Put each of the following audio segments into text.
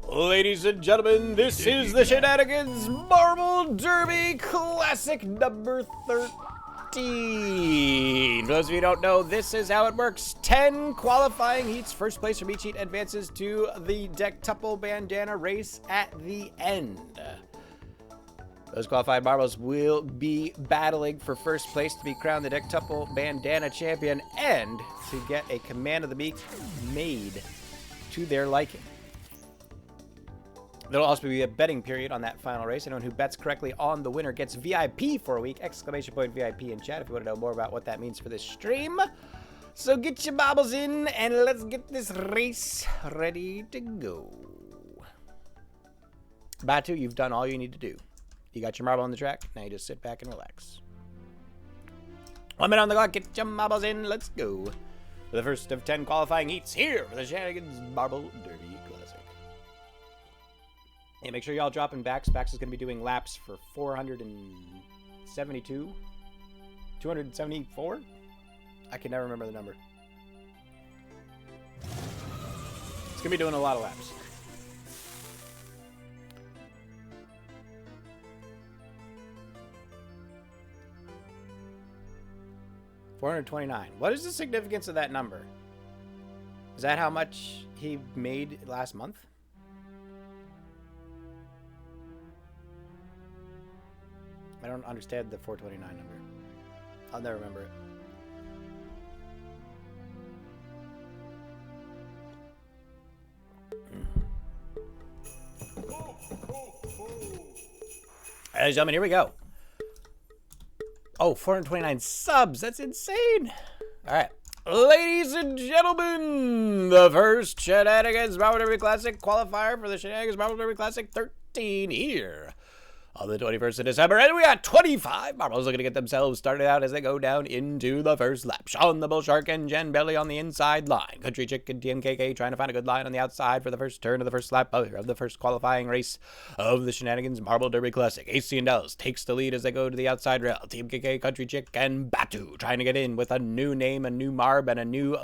Ladies and gentlemen, this is the Shenanigans Marble Derby Classic number 13. For those of you who don't know, this is how it works. 10 qualifying heats. First place from each heat advances to the dectuple bandana race at the end. Those qualified marbles will be battling for first place to be crowned the dectuple bandana champion and to get a command of the week made to their liking. There'll also be a betting period on that final race. Anyone who bets correctly on the winner gets VIP for a week. Exclamation point VIP in chat if you want to know more about what that means for this stream. So get your marbles in and let's get this race ready to go. Batu, you've done all you need to do. You got your marble on the track. Now you just sit back and relax. 1 minute on the clock. Get your marbles in. Let's go. For the first of 10 qualifying heats here for the Shenanigans Marble Derby Classic. Yeah, make sure y'all drop in Bax. Bax is going to be doing laps for 472? 274? I can never remember the number. It's going to be doing a lot of laps. $429. What is the significance of that number? Is that how much he made last month? I don't understand the 429 number. I'll never remember it. Ladies and gentlemen, here we go. Oh, 429 subs. That's insane. All right. Ladies and gentlemen, the first Shenanigans Marble Derby Classic qualifier for the Shenanigans Marble Derby Classic 13 here on the 21st of December. And we got 25 marbles looking to get themselves started out as they go down into the first lap. Sean the Bull Shark and Jen Belly on the inside line. Country Chick and TMKK trying to find a good line on the outside for the first turn of the first lap of the first qualifying race of the Shenanigans Marble Derby Classic. AC and Dallas takes the lead as they go to the outside rail. TMKK, Country Chick, and Batu trying to get in with a new name, a new marb, and a new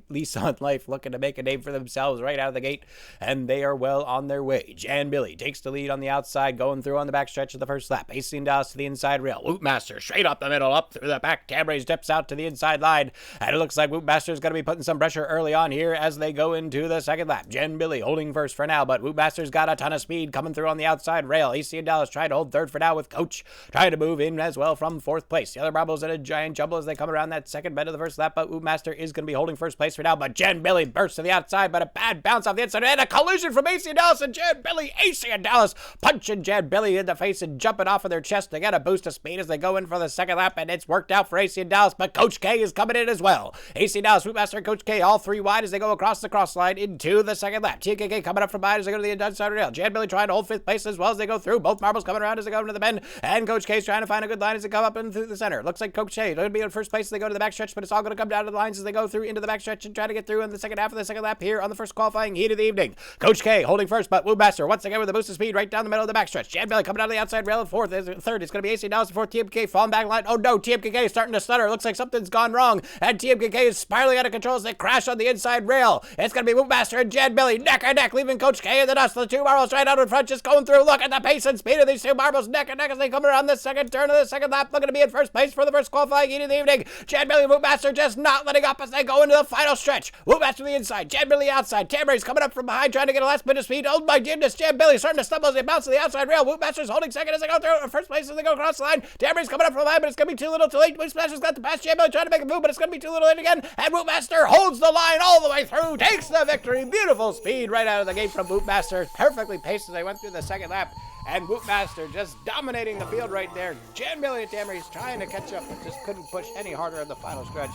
lease on life, looking to make a name for themselves right out of the gate, and they are well on their way. Jan Billy takes the lead on the outside, going through on the backstretch of the first lap. AC and Dallas to the inside rail. Whoopmaster straight up the middle, up through the back. Tamray steps out to the inside line, and it looks like Whoopmaster is going to be putting some pressure early on here as they go into the second lap. Jen Billy holding first for now, but Whoopmaster's got a ton of speed coming through on the outside rail. AC and Dallas trying to hold third for now with Coach trying to move in as well from fourth place. The other marbles in a giant jumble as they come around that second bend of the first lap, but Whoopmaster is going to be holding first place for now, but Jen Billy bursts to the outside, but a bad bounce off the inside, and a collision from AC and Dallas and Jen Billy. AC and Dallas punching Jen Billy in the face and jumping off of their chest to get a boost of speed as they go in for the second lap, and it's worked out for AC and Dallas, but Coach K is coming in as well. AC and Dallas, Whoopmaster, and Coach K all three wide as they go across the cross line into the second lap. TKK coming up from behind as they go to the inside rail. Jan Billy trying to hold fifth place as well as they go through. Both marbles coming around as they go into the bend, and Coach K is trying to find a good line as they come up and through the center. Looks like Coach K is going to be in first place as they go to the backstretch, but it's all going to come down to the lines as they go through into the backstretch and try to get through in the second half of the second lap here on the first qualifying heat of the evening. Coach K holding first, but Whoopmaster once again with a boost of speed right down the middle of the backstretch. Jan Billy coming out of the outside rail in fourth. Third, it's going to be AC and Dallas. Fourth, TMK falling back line. Oh no, TMKK is starting to stutter. Looks like something's gone wrong, and TMKK is spiraling out of control as they crash on the inside rail. It's going to be Whoopmaster and Jan Billy neck and neck, leaving Coach K in the dust. The two marbles right out in front, just going through. Look at the pace and speed of these two marbles neck and neck as they come around the second turn of the second lap. Looking to be in first place for the first qualifying heat of the evening. Jan Billy and Whoopmaster just not letting up as they go into the final stretch. Whoopmaster the inside, Jan Billy outside. Tamray's coming up from behind, trying to get a last bit of speed. Oh my goodness, Jan Billy starting to stumble as they bounce to the outside rail. Whoopmaster's holding second as they go through first place as they go across the line. Tamray's coming up from behind, but it's going to be too little too late. Whoopmaster's got the pass. Jan Billy trying to make a move, but it's going to be too little late again. And Whoopmaster holds the line all the way through, takes the victory. Beautiful speed right out of the gate from Whoopmaster. Perfectly paced as they went through the second lap. And Whoopmaster just dominating the field right there. Jan Billy and Tamray's trying to catch up, but just couldn't push any harder in the final stretch.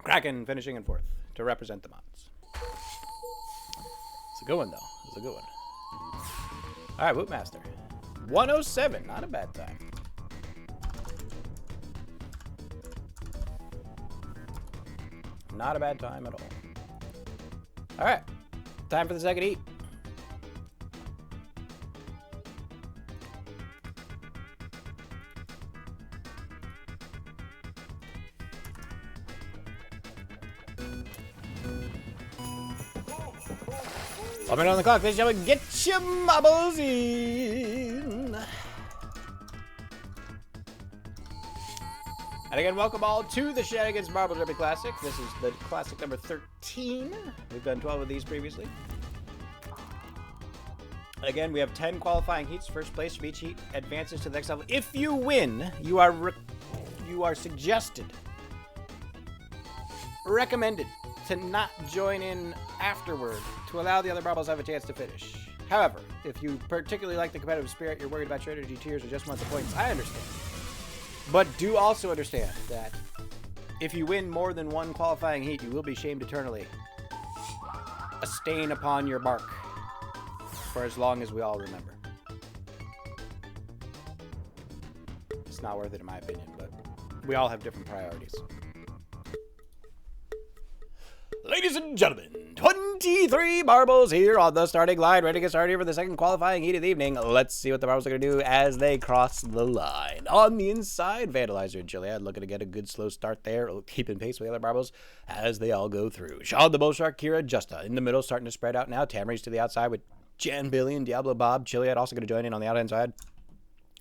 Kraken finishing in fourth to represent the mods. It's a good one, though. It's a good one. All right, Whoopmaster. 107. Not a bad time. Not a bad time at all. All right. Time for the second heat. 1 minute on the clock, ladies and gentlemen. Get your marbles in. And again, welcome all to the Shenanigans Marble Derby Classic. This is the classic number 13. We've done 12 of these previously. Again, we have 10 qualifying heats. First place from each heat advances to the next level. If you win, you are suggested, recommended to not join in afterward to allow the other marbles to have a chance to finish. However, if you particularly like the competitive spirit, you're worried about your energy tiers, or just want the points, I understand. But do also understand that if you win more than one qualifying heat, you will be shamed eternally. A stain upon your mark for as long as we all remember. It's not worth it in my opinion, but we all have different priorities. Ladies and gentlemen, 23 marbles here on the starting line, ready to get started here for the second qualifying heat of the evening. Let's see what the marbles are going to do as they cross the line. On the inside, Vandalizer and Gilead looking to get a good slow start there, keeping pace with the other marbles as they all go through. Sean the Bullshark, Kira, Justa in the middle, starting to spread out now. Tamari's to the outside with Jan, Billy, and Diablo Bob. Gilead also going to join in on the outside side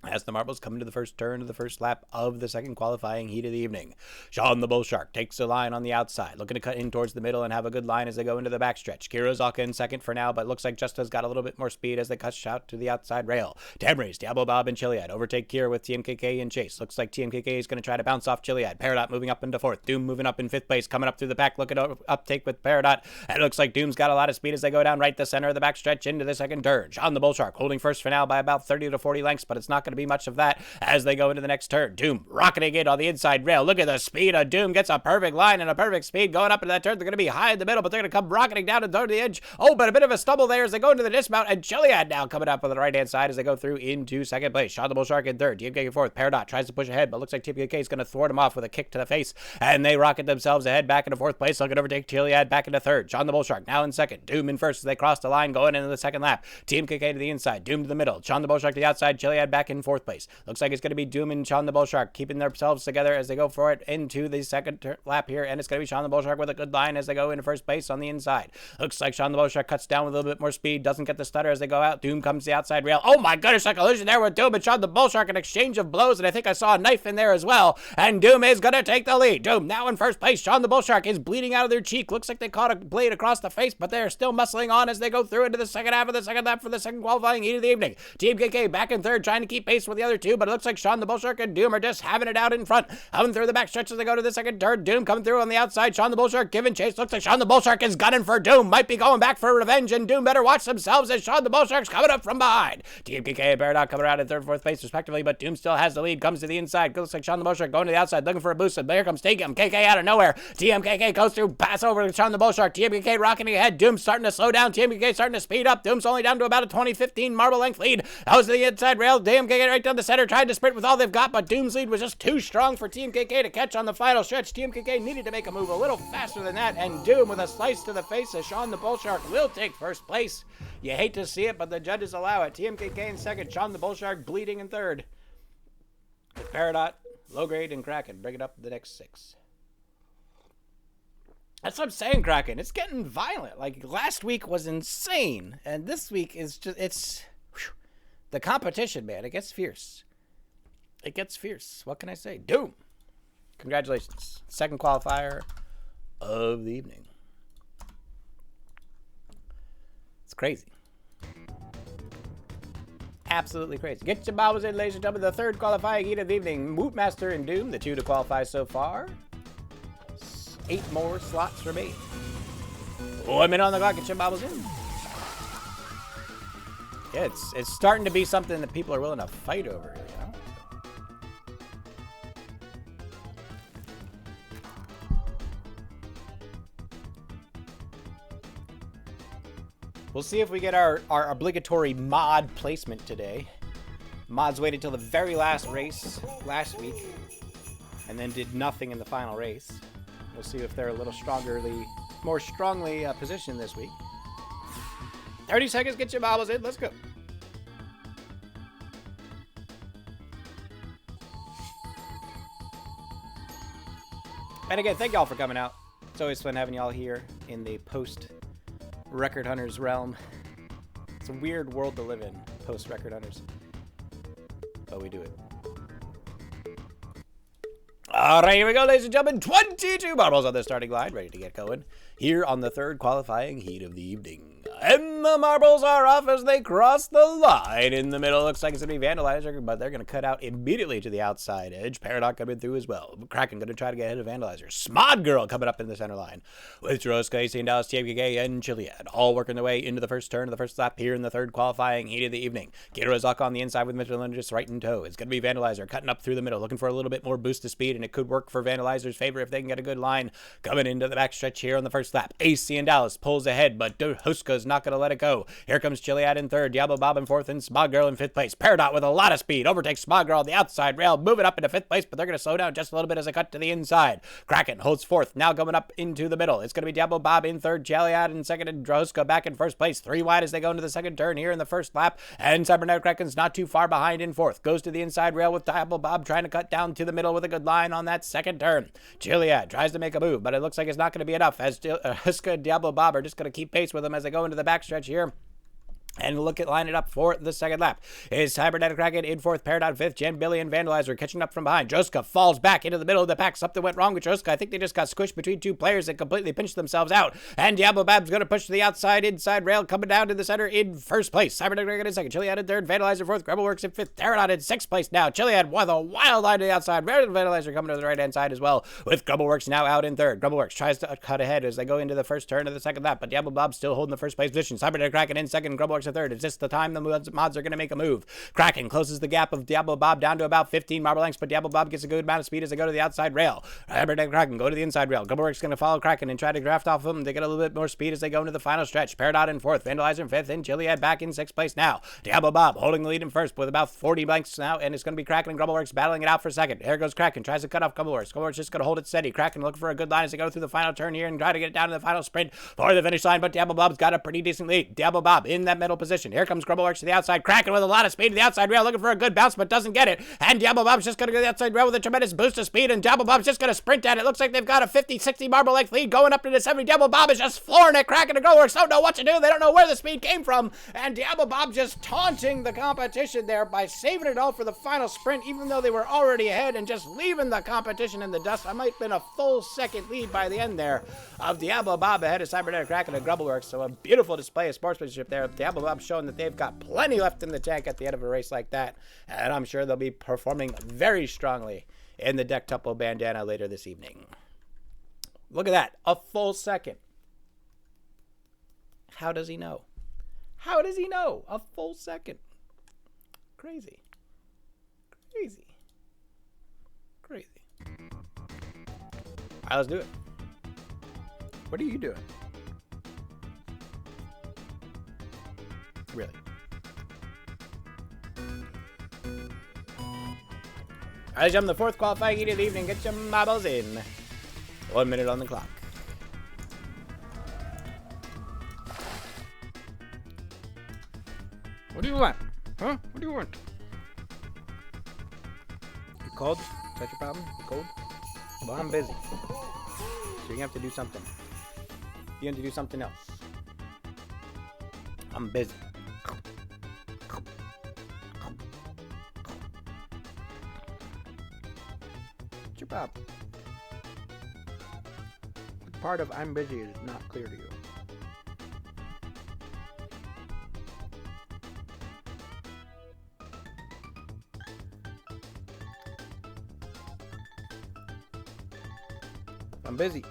as the marbles come into the first turn of the first lap of the second qualifying heat of the evening. Sean the Bullshark takes the line on the outside, looking to cut in towards the middle and have a good line as they go into the backstretch. Kira's Zaka in second for now, but looks like Justa's got a little bit more speed as they cut out to the outside rail. Tamri's, Diablo Bob, and Chiliad overtake Kira with TMKK in chase. Looks like TMKK is going to try to bounce off Chiliad. Peridot moving up into fourth. Doom moving up in fifth place, coming up through the pack, looking to uptake with Peridot. And it looks like Doom's got a lot of speed as they go down right the center of the backstretch into the second turn. Sean the Bullshark holding first for now by about 30 to 40 lengths, but it's not going to be much of that as they go into the next turn. Doom rocketing in on the inside rail. Look at the speed of Doom. Gets a perfect line and a perfect speed going up into that turn. They're going to be high in the middle, but they're going to come rocketing down and toward the edge. Oh, but a bit of a stumble there as they go into the dismount. And Chiliad now coming up on the right-hand side as they go through into second place. Sean the Bullshark in third. TMKK in fourth. Peridot tries to push ahead, but looks like TMKK is going to thwart him off with a kick to the face. And they rocket themselves ahead back into fourth place. Looking to overtake Chiliad back into third. Sean the Bullshark now in second. Doom in first as they cross the line going into the second lap. TMKK to the inside. Doom to the middle. Sean the Bullshark to the outside. Chiliad back in fourth place. Looks like it's going to be Doom and Sean the Bullshark keeping themselves together as they go for it into the second lap here, and it's going to be Sean the Bullshark with a good line as they go into first place on the inside. Looks like Sean the Bullshark cuts down with a little bit more speed, doesn't get the stutter as they go out. Doom comes to the outside rail. Oh my goodness, a collision there with Doom and Sean the Bullshark, an exchange of blows, and I think I saw a knife in there as well, and Doom is going to take the lead. Doom now in first place. Sean the Bullshark is bleeding out of their cheek. Looks like they caught a blade across the face, but they're still muscling on as they go through into the second half of the second lap for the second qualifying heat of the evening. Team KK back in third, trying to keep pace with the other two, but it looks like Sean the Bullshark and Doom are just having it out in front. Coming through the back stretch as they go to the second turn. Doom coming through on the outside. Sean the Bullshark giving chase. Looks like Sean the Bullshark is gunning for Doom. Might be going back for revenge, and Doom better watch themselves as Sean the Bullshark's coming up from behind. TMKK and Peridot coming around in third and fourth place respectively, but Doom still has the lead. Comes to the inside. Looks like Sean the Bullshark going to the outside looking for a boost, and there comes TMKK out of nowhere. TMKK goes through, pass over to Sean the Bullshark. TMKK rocketing ahead. Doom starting to slow down. TMKK starting to speed up. Doom's only down to about a 20-15 marble length lead. That was to the inside rail. TMKK right down the center, tried to sprint with all they've got, but Doom's lead was just too strong for TMKK to catch on the final stretch. TMKK needed to make a move a little faster than that, and Doom with a slice to the face as Sean the Bullshark will take first place. You hate to see it, but the judges allow it. TMKK in second, Sean the Bullshark bleeding in third. With Peridot, Low Grade, and Kraken bring it up the next six. That's what I'm saying, Kraken. It's getting violent. Like, last week was insane, and this week is just, it's, whew, the competition, man, it gets fierce. It gets fierce. What can I say? Doom. Congratulations. Second qualifier of the evening. It's crazy. Absolutely crazy. Get your bobbles in, ladies and gentlemen. The third qualifying heat of the evening. Mootmaster and Doom, the two to qualify so far. 8 more slots remain. 1 minute on the clock. Get your bobbles in. Yeah, it's starting to be something that people are willing to fight over, you know? We'll see if we get our obligatory mod placement today. Mods waited till the very last race last week and then did nothing in the final race. We'll see if they're a little more strongly positioned this week. 30 seconds, get your bobbles in. Let's go. And again, thank y'all for coming out. It's always fun having y'all here in the post Record Hunters realm. It's a weird world to live in, post-Record Hunters. But we do it. All right, here we go, ladies and gentlemen. 22 marbles on the starting line, ready to get going. Here on the third qualifying heat of the evening. And the marbles are off as they cross the line. In the middle, looks like it's going to be Vandalizer, but they're going to cut out immediately to the outside edge. Paradox coming through as well. Kraken going to try to get ahead of Vandalizer. Smod Girl coming up in the center line. With Droska, AC, Dallas, TFK, and Chiliad all working their way into the first turn of the first lap here in the third qualifying heat of the evening. Gatorozak on the inside with Michelin just right in tow. It's going to be Vandalizer cutting up through the middle, looking for a little bit more boost of speed, and it could work for Vandalizer's favor if they can get a good line coming into the backstretch here on the first lap. AC and Dallas pulls ahead, but Droska's not going to let it go. Here comes Chiliad in third, Diablo Bob in fourth, and Smog Girl in fifth place. Peridot with a lot of speed overtakes Smog Girl on the outside rail, moving up into fifth place, but they're going to slow down just a little bit as they cut to the inside. Kraken holds fourth, now going up into the middle. It's going to be Diablo Bob in third, Chiliad in second, and Droska back in first place. 3 wide as they go into the second turn here in the first lap, and Cybernetic Kraken's not too far behind in fourth. Goes to the inside rail with Diablo Bob trying to cut down to the middle with a good line on that second turn. Chiliad tries to make a move, but it looks like it's not going to be enough as Huska and Diablo Bob are just going to keep pace with them as they go into the backstretch here. And look at line it up for the second lap. Is Cybernetic Kraken in fourth, Peridot fifth, Jen, Billy, and Vandalizer catching up from behind. Droska falls back into the middle of the pack. Something went wrong with Droska. I think they just got squished between two players and completely pinched themselves out. And Diablo Bab's going to push to the outside, inside rail, coming down to the center in first place. Cybernetic Kraken in second, Chiliad in third, Vandalizer fourth, Grebelworks in fifth, Peridot in sixth place now. Chiliad with a wild line to the outside. Vandalizer coming to the right-hand side as well, with Grebelworks now out in third. Grebelworks tries to cut ahead as they go into the first turn of the second lap, but Diablo Bob's still holding the first place position. Cybernetic Kraken in second, Grebelworks in third. Is this the time the mods are going to make a move? Kraken closes the gap of Diablo Bob down to about 15 marble lengths, but Diablo Bob gets a good amount of speed as they go to the outside rail. Cybernetic Kraken go to the inside rail. Grebelworks going to follow Kraken and try to draft off them. They get a little bit more speed as they go into the final stretch. Peridot in fourth, Vandalizer in fifth, and Chiliad back in sixth place now. Diablo Bob holding the lead in first with about 40 lengths now, and it's going to be Kraken and Grebelworks battling it out for second. Here goes Kraken, tries to cut off Grebelworks. Grebelworks just going to hold it steady. Kraken looking for a good line as they go through the final turn here and try to get it down to the final sprint for the finish line, but Diablo Bob's got a pretty decent lead. Diablo Bob in that middle position. Here comes Grebelworks to the outside. Kraken with a lot of speed to the outside rail, looking for a good bounce, but doesn't get it. And Diablo Bob's just going to go to the outside rail with a tremendous boost of speed, and Diablo Bob's just going to sprint at it. Looks like they've got a 50, 60 marble length lead going up to the 70. Diablo Bob is just flooring it. Kraken and Grebelworks don't know what to do. They don't know where the speed came from. And Diablo Bob just taunting the competition there by saving it all for the final sprint, even though they were already ahead and just leaving the competition in the dust. I might have been a full second lead by the end there of Diablo Bob ahead of Cybernetic Kraken and Grebelworks. So a beautiful display of sportsmanship there. Diablo Bob showing that they've got plenty left in the tank at the end of a race like that, and I'm sure they'll be performing very strongly in the Dectuple bandana later this evening. Look at that, a full second. How does he know? How does he know? A full second. Crazy. Crazy. Crazy. All right, let's do it. What are you doing? Really? All right, jump the fourth qualifying heat of the evening. Get your marbles in. 1 minute on the clock. What do you want? Huh? What do you want? You cold? Is that your problem? You cold? Well, I'm busy. So you have to do something. You have to do something else. I'm busy. What's your problem? What part of I'm busy is not clear to you? I'm busy.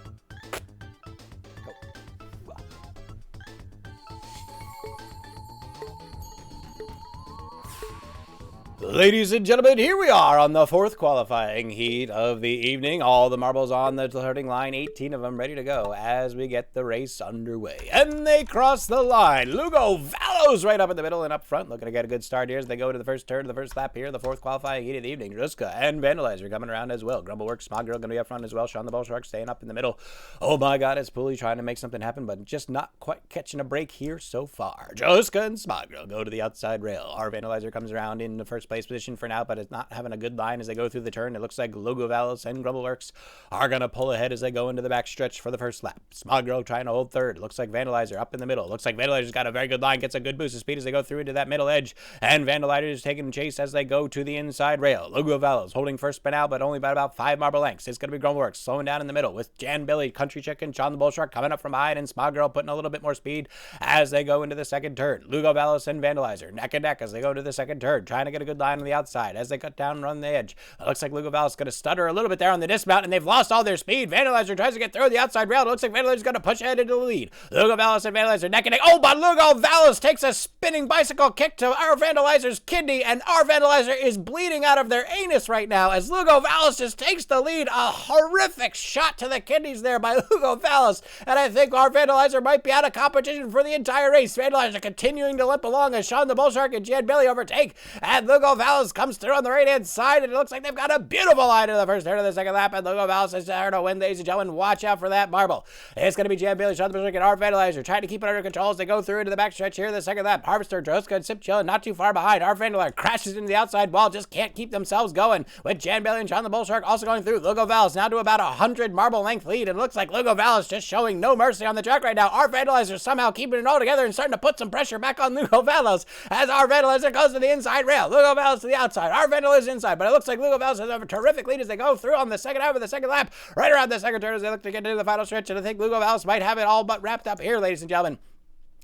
Ladies and gentlemen, here we are on the fourth qualifying heat of the evening. All the marbles on the starting line, 18 of them ready to go as we get the race underway. And they cross the line. Lugo Valley Valos right up in the middle and up front, looking to get a good start here as they go to the first turn of the first lap here, the fourth qualifying heat of the evening. Ruska and Vandalizer coming around as well. Grumbleworks, Smog Girl going to be up front as well. Sean the Bull Shark staying up in the middle. Oh my God, it's Pooley trying to make something happen, but just not quite catching a break here so far. Ruska and Smog Girl go to the outside rail. Our Vandalizer comes around in the first place position for now, but it's not having a good line as they go through the turn. It looks like Logo Valos and Grumbleworks are going to pull ahead as they go into the back stretch for the first lap. Smog Girl trying to hold third. Looks like Vandalizer up in the middle. Looks like Vandalizer's got a very good line, gets a good boost of speed as they go through into that middle edge, and Vandalizer is taking chase as they go to the inside rail. Logo Valos holding first spin out, but only by about 5 marble lengths. It's going to be Grumbleworks slowing down in the middle with Jan Billy, Country Chicken, Sean the Bull Shark coming up from behind, and Smog Girl putting a little bit more speed as they go into the second turn. Lugo Valos and Vandalizer neck and neck as they go to the second turn, trying to get a good line on the outside as they cut down and run the edge. It looks like Lugo Valos is going to stutter a little bit there on the dismount, and they've lost all their speed. Vandalizer tries to get through the outside rail. It looks like Vandalizer's going to push ahead into the lead. Lugo Valos and Vandalizer neck and neck. Oh, but Lugo Valos takes a spinning bicycle kick to our Vandalizer's kidney, and our Vandalizer is bleeding out of their anus right now as Lugo Valos just takes the lead. A horrific shot to the kidneys there by Lugo Valos, and I think our Vandalizer might be out of competition for the entire race. Vandalizer continuing to limp along as Sean the Bull Shark and Jan Billy overtake, and Lugo Valos comes through on the right-hand side, and it looks like they've got a beautiful line in the first turn of the second lap, and Lugo Valos is there to win, ladies and gentlemen. Watch out for that marble. It's going to be Jan Billy, Sean the Bull Shark, and our Vandalizer trying to keep it under control as they go through into the backstretch here in the second lap. Harvester, Droska, and Sip Chillin' not too far behind. Our Vandalizer crashes into the outside wall, just can't keep themselves going, with Jan Billy and Sean the Bull Shark also going through. Lugo Valos now to about 100 marble length lead, and it looks like Lugo Valos just showing no mercy on the track right now. Our Vandalizer somehow keeping it all together and starting to put some pressure back on Lugo Valos as our Vandalizer goes to the inside rail. Lugo Valos to the outside. Our Vandalizer inside, but it looks like Lugo Valos has a terrific lead as they go through on the second half of the second lap, right around the second turn as they look to get into the final stretch, and I think Lugo Valos might have it all but wrapped up here, ladies and gentlemen.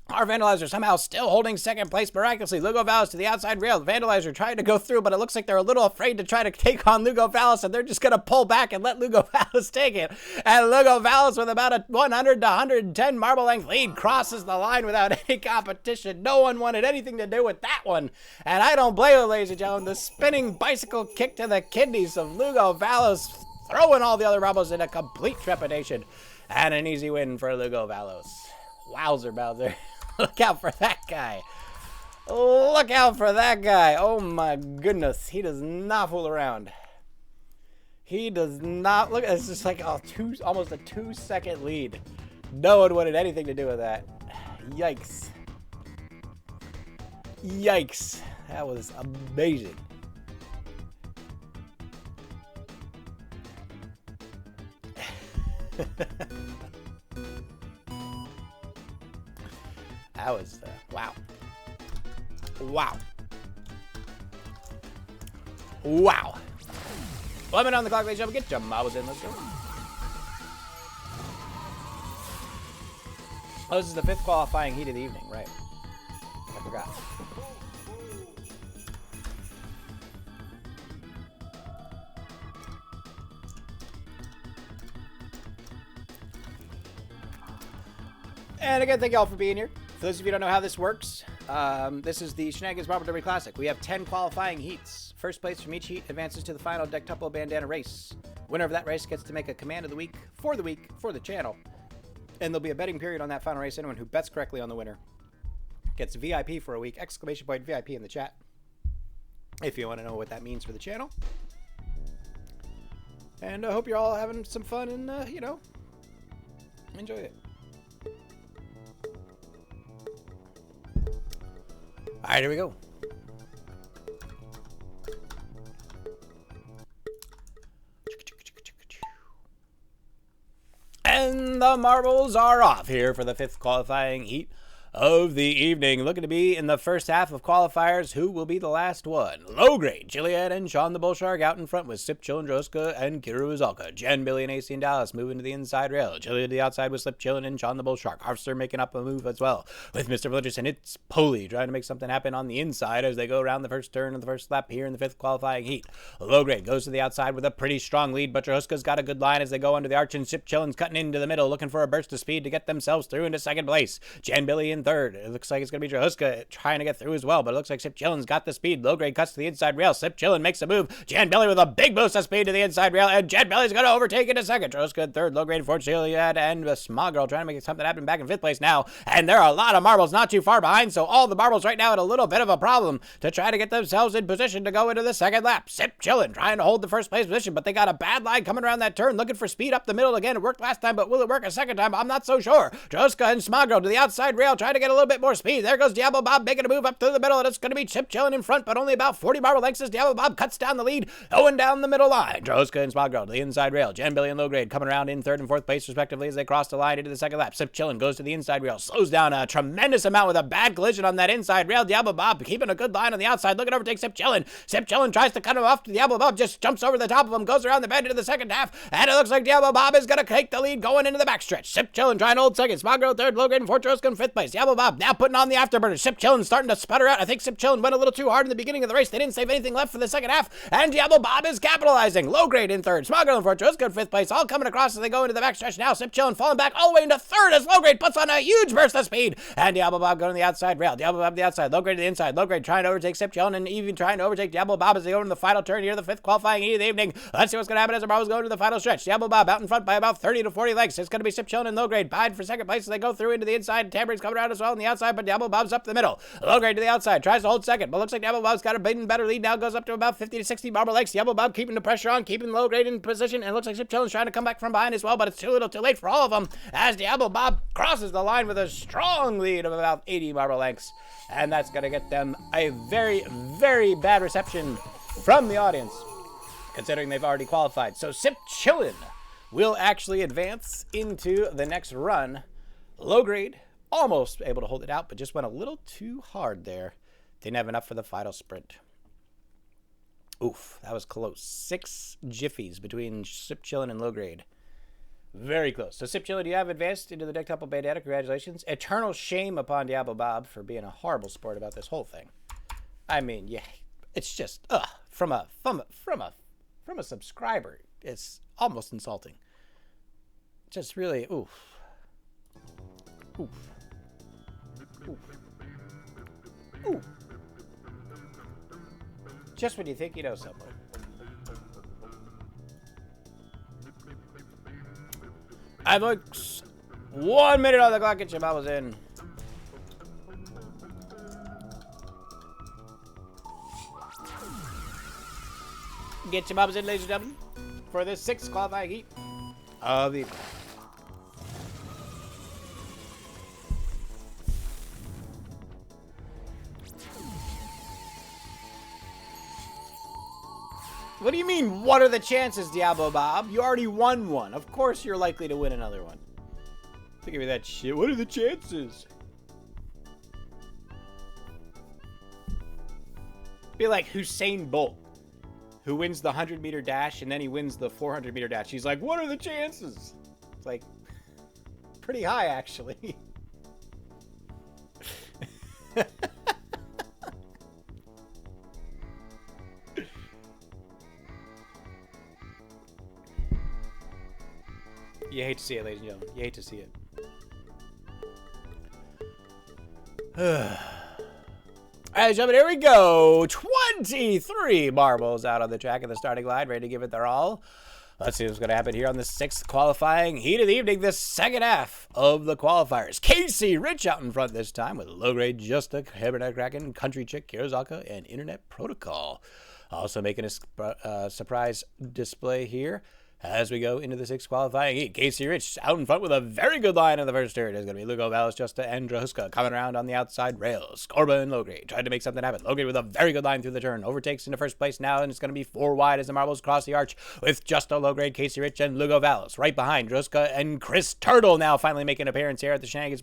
Our Vandalizer somehow still holding second place miraculously. Lugo Valos to the outside rail. The Vandalizer trying to go through, but it looks like they're a little afraid to try to take on Lugo Valos, and they're just going to pull back and let Lugo Valos take it. And Lugo Valos with about a 100 to 110 marble length lead crosses the line without any competition. No one wanted anything to do with that one. And I don't blame them, ladies and gentlemen. The spinning bicycle kick to the kidneys of Lugo Valos, throwing all the other marbles into complete trepidation. And an easy win for Lugo Valos. Wowzer, Bowser. Look out for that guy. Look out for that guy. Oh my goodness. He does not fool around. He does not. Look, it's just like almost a 2-second lead. No one wanted anything to do with that. Yikes. Yikes. That was amazing. That was, wow. Wow. Wow. Lemon on the clock, ladies and gentlemen. Get your marbles in. Let's go. Oh, this is the 5th qualifying heat of the evening, right? I forgot. And again, thank you all for being here. For those of you who don't know how this works, this is the Shenanigans Marble Derby Classic. We have 10 qualifying heats. First place from each heat advances to the final Dectuple Bandana race. Winner of that race gets to make a command of the week for the channel. And there'll be a betting period on that final race. Anyone who bets correctly on the winner gets VIP for a week. Exclamation point VIP in the chat if you want to know what that means for the channel. And I hope you're all having some fun and, enjoy it. All right, here we go. And the marbles are off here for the 5th qualifying heat of the evening. Looking to be in the first half of qualifiers. Who will be the last one? Low grade, Jillian and Sean the Bull Shark out in front with Sip Chillin' Droska and Kira Uzalka. Jen, Billy, and AC in Dallas moving to the inside rail. Jillian to the outside with Sip Chillin' and Sean the Bull Shark. Harvester making up a move as well with Mr. Villagers, and it's Polly trying to make something happen on the inside as they go around the first turn of the first lap here in the 5th qualifying heat. Low grade goes to the outside with a pretty strong lead, but Droska's got a good line as they go under the arch, and Sip Chillin's cutting into the middle looking for a burst of speed to get themselves through into second place. Jen, Billy, and in third. It looks like it's going to be Drahuska trying to get through as well, but it looks like Sip Chillin's got the speed. Low grade cuts to the inside rail. Sip Chillin makes a move. Jan Belly with a big boost of speed to the inside rail, and Jan Belly's going to overtake in a second. Drahuska in third. Low grade for Chiliad and the Small Girl trying to make something happen back in fifth place now. And there are a lot of marbles not too far behind, so all the marbles right now at a little bit of a problem to try to get themselves in position to go into the second lap. Sip Chillin trying to hold the first place position, but they got a bad line coming around that turn, looking for speed up the middle again. It worked last time, but will it work a second time? I'm not so sure. Drahuska and Small Girl to the outside rail trying to get a little bit more speed. There goes Diablo Bob making a move up through the middle, and it's going to be Sip Chillin in front, but only about 40 marble lengths as Diablo Bob cuts down the lead, going down the middle line. Drahuska and Small Girl to the inside rail. Jan Billy and Low Grade coming around in third and fourth place respectively as they cross the line into the second lap. Sip Chillin goes to the inside rail, slows down a tremendous amount with a bad collision on that inside rail. Diablo Bob keeping a good line on the outside, looking to overtake Sip Chillin. Sip Chillin tries to cut him off. Diablo Bob just jumps over the top of him, goes around the bend into the second half, and it looks like Diablo Bob is going to take the lead going into the backstretch. Sip Chillin trying to hold second. Small Girl third. Low Grade and fourth. Drahuska in fifth place. Diablo Bob now putting on the afterburner. Sip Chillin starting to sputter out. I think Sip Chillin went a little too hard in the beginning of the race. They didn't save anything left for the second half, and Diablo Bob is capitalizing. Low Grade in third. Small Girl in fourth. Drahuska in fifth place. All coming across as they go into the backstretch now. Sip Chillin falling back all the way into third as Low Grade puts on a huge burst of speed, and Diablo Bob going to the outside rail. Diablo Bob the outside. Low Grade to the inside. Low Grade trying to overtake Sip Chillin and even trying to overtake Diablo Bob as they go into the final turn here, the fifth qualifying heat of the evening. Let's see what's going to happen as the marbles go into the final stretch. Diablo Bob out in front by about 30 to 40 lengths. It's going to be Sip Chillin and Low Grade tied for second place as they go through into the inside. Tamperin's coming around as well on the outside, but Diablo Bob's up the middle. Low Grade to the outside, tries to hold second, but looks like Diablo Bob's got a better lead now, goes up to about 50 to 60 marble lengths. Diablo Bob keeping the pressure on, keeping Low Grade in position, and it looks like Sip Chillin's trying to come back from behind as well, but it's too little too late for all of them as Diablo Bob crosses the line with a strong lead of about 80 marble lengths, and that's going to get them a very, very bad reception from the audience, considering they've already qualified. So Sip Chillin will actually advance into the next run. Low Grade almost able to hold it out, but just went a little too hard there. Didn't have enough for the final sprint. Oof, that was close. 6 jiffies between Sip Chillin and Low Grade. Very close. So Sip Chillin, you have advanced into the Dectuple Bandana. Congratulations. Eternal shame upon Diablo Bob for being a horrible sport about this whole thing. I mean, yeah, it's just from a subscriber, it's almost insulting. Just really, oof. Oof. Oof. Oof. Just when you think you know something. I looks 1 minute on the clock. Get your bubbles in. Get your bubbles in, ladies and gentlemen, for this 6th qualifying heat of the. What do you mean, what are the chances, Diablo Bob? You already won one. Of course you're likely to win another one. Don't give me that shit. What are the chances? Be like Usain Bolt, who wins the 100-meter dash, and then he wins the 400-meter dash. He's like, what are the chances? It's like, pretty high, actually. You hate to see it, ladies and gentlemen. You hate to see it. Alright, gentlemen, here we go. 23 marbles out on the track at the starting line, ready to give it their all. Let's see what's going to happen here on the 6th qualifying heat of the evening, the second half of the qualifiers. Casey Rich out in front this time with Low Grade, Justa, Cabernet Kraken, Country Chick, Kirizaka, and Internet Protocol. Also making a surprise display here as we go into the 6th qualifying heat. Casey Rich out in front with a very good line in the first turn. It's going to be Lugo, Valis, Justa, and Drahuska coming around on the outside rails. Scorba and Low Grade tried to make something happen. Low Grade with a very good line through the turn. Overtakes into first place now, and it's going to be 4 wide as the marbles cross the arch with Justa, Low Grade, Casey Rich, and Lugo Valis. Right behind Drahuska and Chris Turtle now finally making an appearance here at the Shenanigans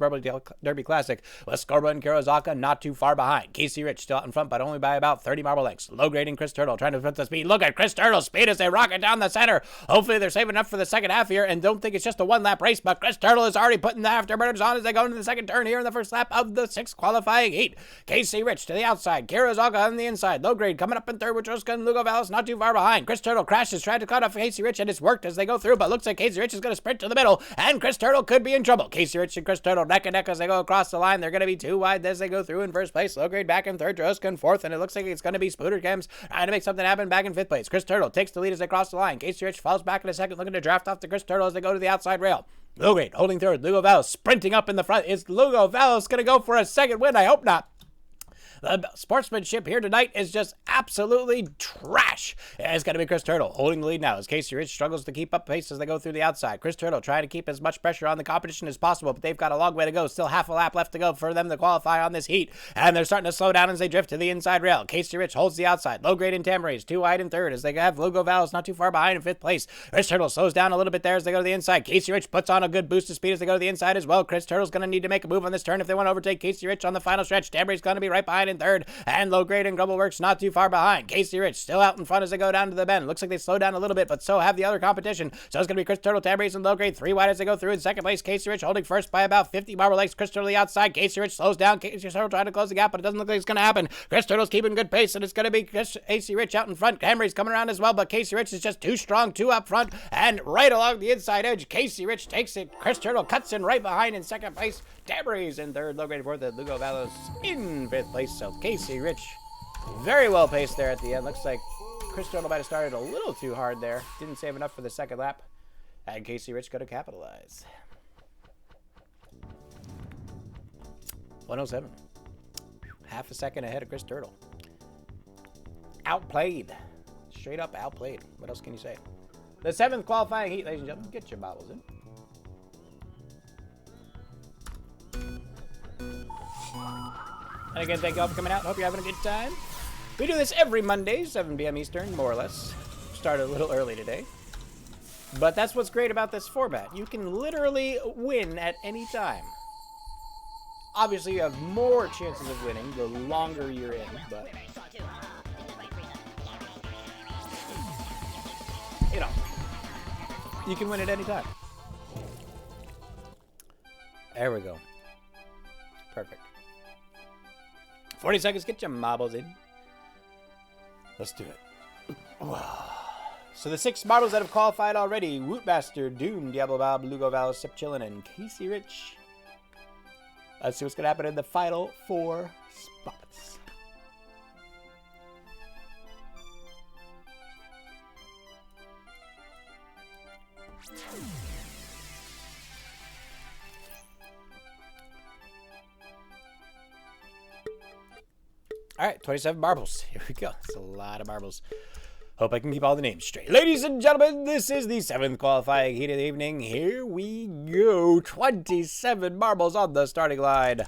Derby Classic. With Scorba and Kirizaka not too far behind. Casey Rich still out in front, but only by about 30 marble lengths. Low Grade and Chris Turtle trying to put the speed. Look at Chris Turtle's speed as they rocket down the center. Hopefully Hopefully they're saving enough for the second half here and don't think it's just a one-lap race, but Chris Turtle is already putting the afterburners on as they go into the second turn here in the first lap of the 6th qualifying heat. Casey Rich to the outside. Kira Zalga on the inside. Low grade coming up in third with Joska and Lugo Vallis not too far behind. Chris Turtle crashes, tried to cut off Casey Rich, and it's worked as they go through, but looks like Casey Rich is going to sprint to the middle, and Chris Turtle could be in trouble. Casey Rich and Chris Turtle neck and neck as they go across the line. They're going to be too wide as they go through in first place. Low grade back in third, Joska in fourth, and it looks like it's going to be Spooter Chems trying to make something happen back in fifth place. Chris Turtle takes the lead as they cross the line. Casey Rich falls back in a second, looking to draft off to Chris Turtle as they go to the outside rail. Low grade holding third. Lugo Vallis sprinting up in the front. Is Lugo Vallis going to go for a second win? I hope not. The sportsmanship here tonight is just absolutely trash. It's going to be Chris Turtle holding the lead now as Casey Rich struggles to keep up pace as they go through the outside. Chris Turtle trying to keep as much pressure on the competition as possible, but they've got a long way to go. Still half a lap left to go for them to qualify on this heat, and they're starting to slow down as they drift to the inside rail. Casey Rich holds the outside. Low grade and Tamarace too wide in third as they have Lugo Vallis not too far behind in fifth place. Chris Turtle slows down a little bit there as they go to the inside. Casey Rich puts on a good boost of speed as they go to the inside as well. Chris Turtle's going to need to make a move on this turn if they want to overtake Casey Rich on the final stretch. Tamarace going to be right behind in third, and Low grade and Grubbleworks not too far behind. Casey Rich still out in front as they go down to the bend. Looks like they slow down a little bit, but so have the other competition. So it's going to be Chris Turtle, Tamarace, and Low grade three wide as they go through. In second place, Casey Rich holding first by about 50 marble legs. Chris Turtle the outside. Casey Rich slows down. Casey Turtle trying to close the gap, but it doesn't look like it's going to happen. Chris Turtle's keeping good pace, and it's going to be Casey Rich out in front. Tamarace coming around as well, but Casey Rich is just too strong, too up front, and right along the inside edge. Casey Rich takes it. Chris Turtle cuts in right behind in second place. Tamarace in third. Low grade fourth. Lugo Vallis in fifth place. So Casey Rich very well paced there at the end. Looks like Chris Turtle might have started a little too hard there. Didn't save enough for the second lap. And Casey Rich got to capitalize. 107. Half a second ahead of Chris Turtle. Outplayed. Straight up outplayed. What else can you say? The 7th qualifying heat, ladies and gentlemen. Get your bottles in. And again, thank you all for coming out. Hope you're having a good time. We do this every Monday, 7 p.m. Eastern, more or less. Started a little early today. But that's what's great about this format. You can literally win at any time. Obviously, you have more chances of winning the longer you're in, but you know, you can win at any time. There we go. Perfect. 40 seconds, get your marbles in. Let's do it. So the 6 marbles that have qualified already: Wootmaster, Doom, Diablo Bob, Lugo Vallis, Sip Chillin', and Casey Rich. Let's see what's going to happen in the final 4 spots. All right, 27 marbles. Here we go. It's a lot of marbles. Hope I can keep all the names straight. Ladies and gentlemen, this is the 7th qualifying heat of the evening. Here we go. 27 marbles on the starting line.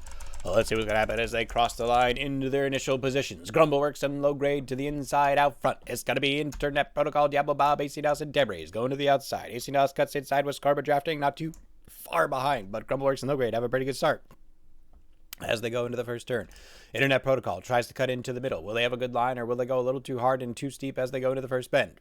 Well, let's see what's going to happen as they cross the line into their initial positions. Grumbleworks and Low grade to the inside out front. It's going to be Internet Protocol, Diablo Bob, AC Dallas, and Debris going to the outside. AC Dallas cuts inside with Scarba drafting, not too far behind, but Grumbleworks and Low grade have a pretty good start as they go into the first turn. Internet Protocol tries to cut into the middle. Will they have a good line, or will they go a little too hard and too steep as they go into the first bend?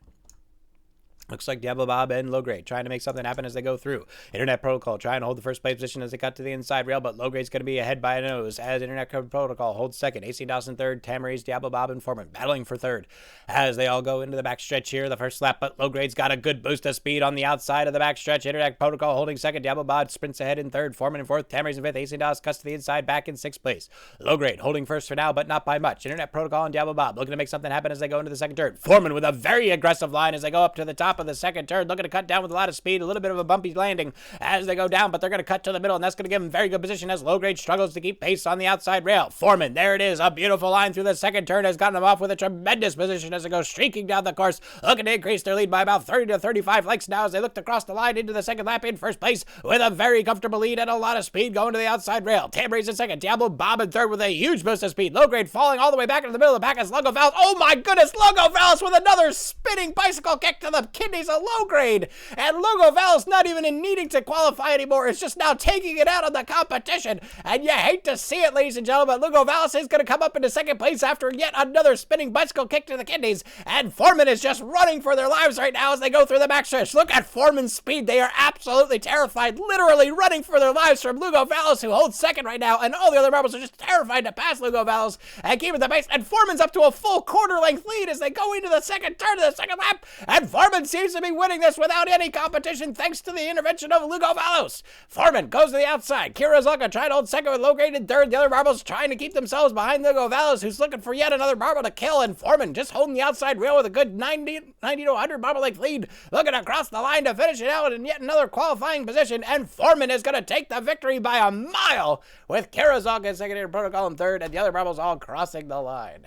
Looks like Diablo Bob and Low grade trying to make something happen as they go through. Internet Protocol trying to hold the first place position as they cut to the inside rail, but Low grade's going to be ahead by a nose as Internet Protocol holds second. AC Dawson third, Tamarace, Diablo Bob, and Foreman battling for third as they all go into the back stretch here, the first lap, but Low grade's got a good boost of speed on the outside of the back stretch. Internet Protocol holding second, Diablo Bob sprints ahead in third, Foreman in fourth, Tamarace in fifth, AC Dawson cuts to the inside back in sixth place. Low grade holding first for now, but not by much. Internet Protocol and Diablo Bob looking to make something happen as they go into the second turn. Foreman with a very aggressive line as they go up to the top of the second turn, looking to cut down with a lot of speed, a little bit of a bumpy landing as they go down, but they're going to cut to the middle, and that's going to give them very good position as Low grade struggles to keep pace on the outside rail. Foreman, there it is, a beautiful line through the second turn, has gotten them off with a tremendous position as they go streaking down the course, looking to increase their lead by about 30 to 35 lengths now as they look to cross the line into the second lap in first place with a very comfortable lead and a lot of speed going to the outside rail. Tamarace in second, Diablo Bob in third with a huge boost of speed. Low grade falling all the way back into the middle of the pack as Lugo Vallis. Oh my goodness, Lugo Vallis with another spinning bicycle kick to the kidney kidneys a low grade. And Lugo Vallis not even in needing to qualify anymore. It's just now taking it out of the competition. And you hate to see it, ladies and gentlemen. Lugo Vallis is going to come up into second place after yet another spinning bicycle kick to the kidneys. And Foreman is just running for their lives right now as they go through the backstretch. Look at Foreman's speed. They are absolutely terrified, literally running for their lives from Lugo Vallis, who holds second right now. And all the other marbles are just terrified to pass Lugo Vallis and keep the pace. And Foreman's up to a full quarter-length lead as they go into the second turn of the second lap. And Foreman seems to be winning this without any competition thanks to the intervention of Lugo Vallis. Foreman goes to the outside. Kirazaka trying to hold second with low grade in third. The other marbles trying to keep themselves behind Lugo Vallis, who's looking for yet another marble to kill. And Foreman just holding the outside rail with a good 90 to 100 marble-length lead, looking across the line to finish it out in yet another qualifying position. And Foreman is going to take the victory by a mile with Kirazaka in second and Protocol in third, and the other marbles all crossing the line.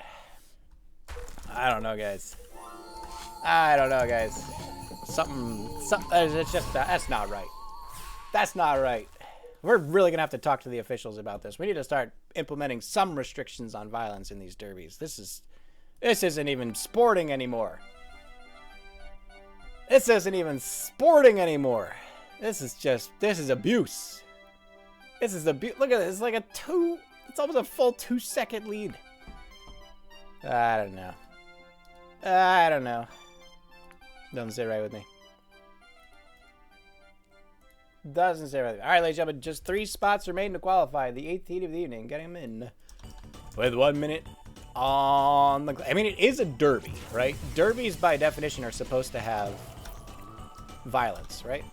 I don't know, guys. Something, it's just, that's not right. That's not right. We're really going to have to talk to the officials about this. We need to start implementing some restrictions on violence in these derbies. This isn't even sporting anymore. This isn't even sporting anymore. This is abuse. This is abuse. Look at this. It's like it's almost a full 2-second lead. I don't know. Doesn't sit right with me. Doesn't sit right with me. All right, ladies and gentlemen, just 3 spots remain to qualify. The 8th heat of the evening. Getting them in with 1 minute on the... I mean, it is a derby, right? Derbies, by definition, are supposed to have violence, right?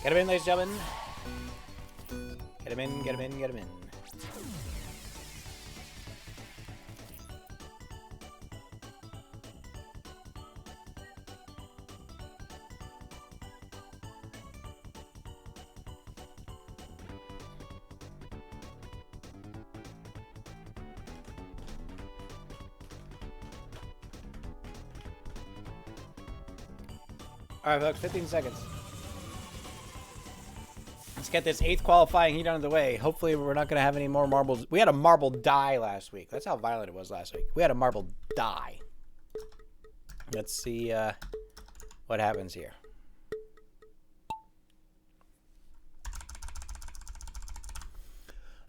Get him in, ladies and gentlemen. Get him in, get him in, get him in. All right, folks, 15 seconds. Let's get this 8th qualifying heat out of the way. Hopefully, we're not going to have any more marbles. We had a marble die last week. That's how violent it was last week. We had a marble die. Let's see what happens here.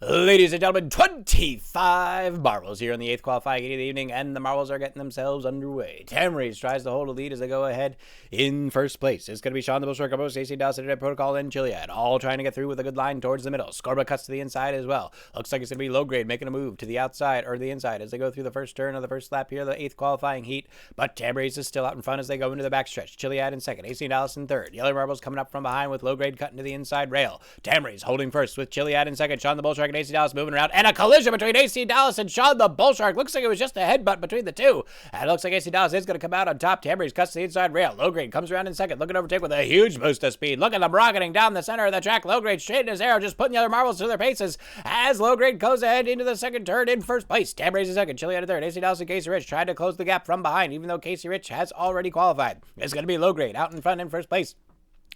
Ladies and gentlemen, 25 marbles here in the 8th qualifying heat of the evening, and the marbles are getting themselves underway. Tamrace tries to hold a lead as they go ahead in first place. It's going to be Sean the Bull Shark, AC Dawson, Protocol, and Chiliad, all trying to get through with a good line towards the middle. Scorba cuts to the inside as well. Looks like it's going to be low grade making a move to the outside, or the inside, as they go through the first turn of the first lap here, the 8th qualifying heat. But Tamrace is still out in front as they go into the backstretch. Chiliad in second, AC Dallas in third. The other marbles coming up from behind with low grade cutting to the inside rail. Tamrace holding first with Chiliad in second. Sean the Bull Shark and AC Dallas moving around. And a collision between AC Dallas and Sean the Bull Shark. Looks like it was just a headbutt between the two. And it looks like AC Dallas is going to come out on top. Tamrace cuts to the inside rail. Low grade comes around in second. Looking to overtake with a huge boost of speed. Look at them rocketing down the center of the track. Low grade straight in his arrow, just putting the other marbles to their paces as low grade goes ahead into the second turn in first place. Tamrace in second. Chili out of third. AC Dallas and Casey Rich trying to close the gap from behind, even though Casey Rich has already qualified. It's going to be low grade out in front in first place.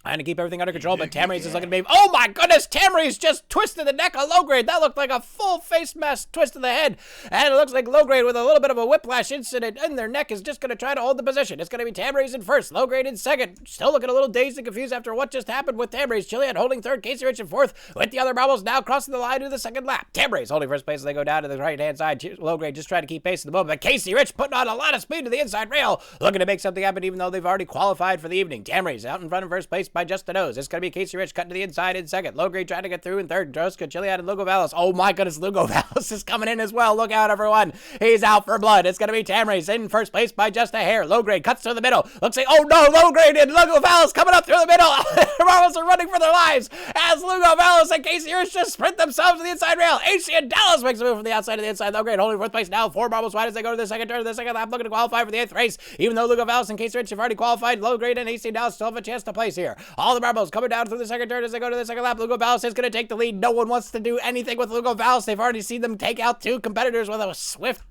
Trying to keep everything under control, but Tamrace is looking to be... Oh my goodness, Tamrace just twisted the neck of low grade. That looked like a full face mask twist to the head. And it looks like low grade with a little bit of a whiplash incident in their neck is just going to try to hold the position. It's going to be Tamrace in first, low grade in second. Still looking a little dazed and confused after what just happened with Tamrace. Chiliad holding third, Casey Rich in fourth, with the other marbles now crossing the line to the second lap. Tamrace holding first place as they go down to the right-hand side. Low grade just trying to keep pace at the moment, but Casey Rich putting on a lot of speed to the inside rail, looking to make something happen even though they've already qualified for the evening. Tamrace out in front in first place by just a nose. It's going to be Casey Rich cutting to the inside in second. Low grade trying to get through in third. Droska, Chiliad, and Lugo Vallis. Oh my goodness, Lugo Vallis is coming in as well. Look out, everyone. He's out for blood. It's going to be Tamrace in first place by just a hair. Low grade cuts through the middle. Looks like, oh no, low grade and Lugo Vallis coming up through the middle. The marbles are running for their lives as Lugo Vallis and Casey Rich just sprint themselves to the inside rail. AC and Dallas makes a move from the outside to the inside. Low grade holding fourth place now. 4 marbles wide as they go to the second turn of the second lap, looking to qualify for the 8th race. Even though Lugo Vallis and Casey Rich have already qualified, low grade and AC Dallas still have a chance to place here. All the marbles coming down through the second turn as they go to the second lap. Lugo Vallis is going to take the lead. No one wants to do anything with Lugo Vallis. They've already seen them take out two competitors with a swift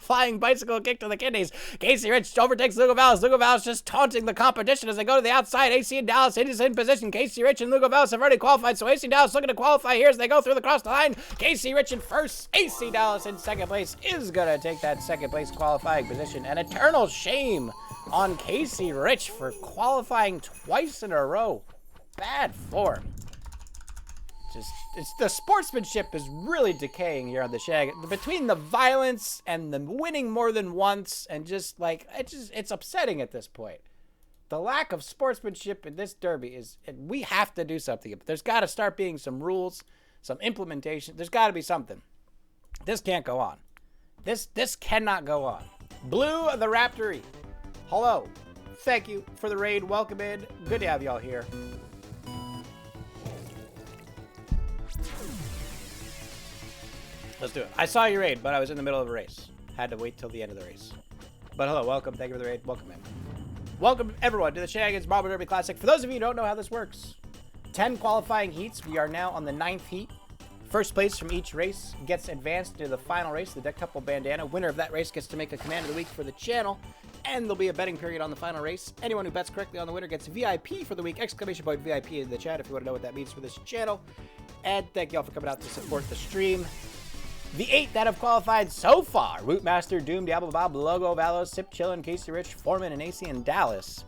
flying bicycle kick to the kidneys. Casey Rich overtakes Lugo Vallis. Lugo Vallis just taunting the competition as they go to the outside. AC and Dallas is in position. Casey Rich and Lugo Vallis have already qualified, so AC and Dallas looking to qualify here as they go through the cross the line. Casey Rich in first. AC Dallas in second place is going to take that second place qualifying position. An eternal shame on Casey Rich for qualifying twice in a row. Bad form. It's the sportsmanship is really decaying here on the Shag. Between the violence and the winning more than once and just like it's upsetting at this point. The lack of sportsmanship in this derby is, we have to do something. There's got to start being some rules, some implementation. There's got to be something. This can't go on. This cannot go on. Blue the Raptory. Hello. Thank you for the raid. Welcome in. Good to have y'all here. Let's do it. I saw your raid, but I was in the middle of a race. Had to wait till the end of the race. But hello, welcome. Thank you for the raid. Welcome in. Welcome, everyone, to the Shenanigans Marble Derby Classic. For those of you who don't know how this works, 10 qualifying heats. We are now on the 9th heat. First place from each race gets advanced to the final race, the Dectuple Bandana. Winner of that race gets to make a command of the week for the channel, and there'll be a betting period on the final race. Anyone who bets correctly on the winner gets VIP for the week. Exclamation point VIP in the chat if you want to know what that means for this channel. And thank y'all for coming out to support the stream. The 8 that have qualified so far: Rootmaster, Doom, Diablo Bob, Logo, Valos, Sip Chillin', Casey Rich, Foreman, and AC in Dallas.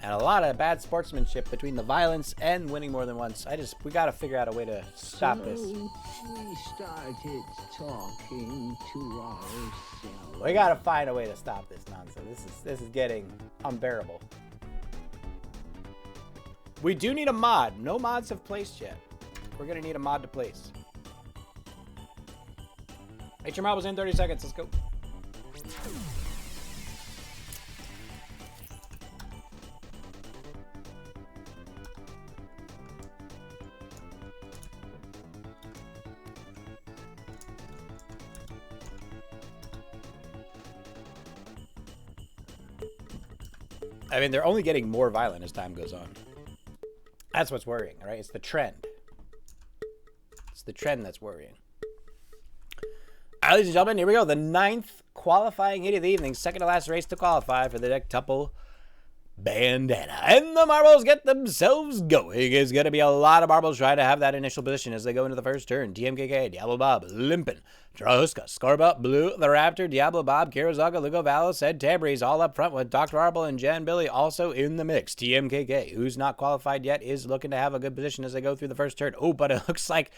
And a lot of bad sportsmanship between the violence and winning more than once. We got to figure out a way to stop this. We started talking to ourselves. We got to find a way to stop this nonsense. This is getting unbearable. We do need a mod. No mods have placed yet. We're going to need a mod to place. Hit your marbles in 30 seconds. Let's go. I mean, they're only getting more violent as time goes on. That's what's worrying, right? It's the trend. It's the trend that's worrying. All right, ladies and gentlemen, here we go. The 9th qualifying heat of the evening. Second to last race to qualify for the Dectuple Bandana. And the marbles get themselves going. It's going to be a lot of marbles trying to have that initial position as they go into the first turn. TMKK, Diablo Bob, Limpin, Trahuska, Scorba, Blue, the Raptor, Diablo Bob, Kirazaga, Lugo Valos, Ed Tabriz all up front with Dr. Arble and Jan Billy also in the mix. TMKK, who's not qualified yet, is looking to have a good position as they go through the first turn. Oh, but it looks like,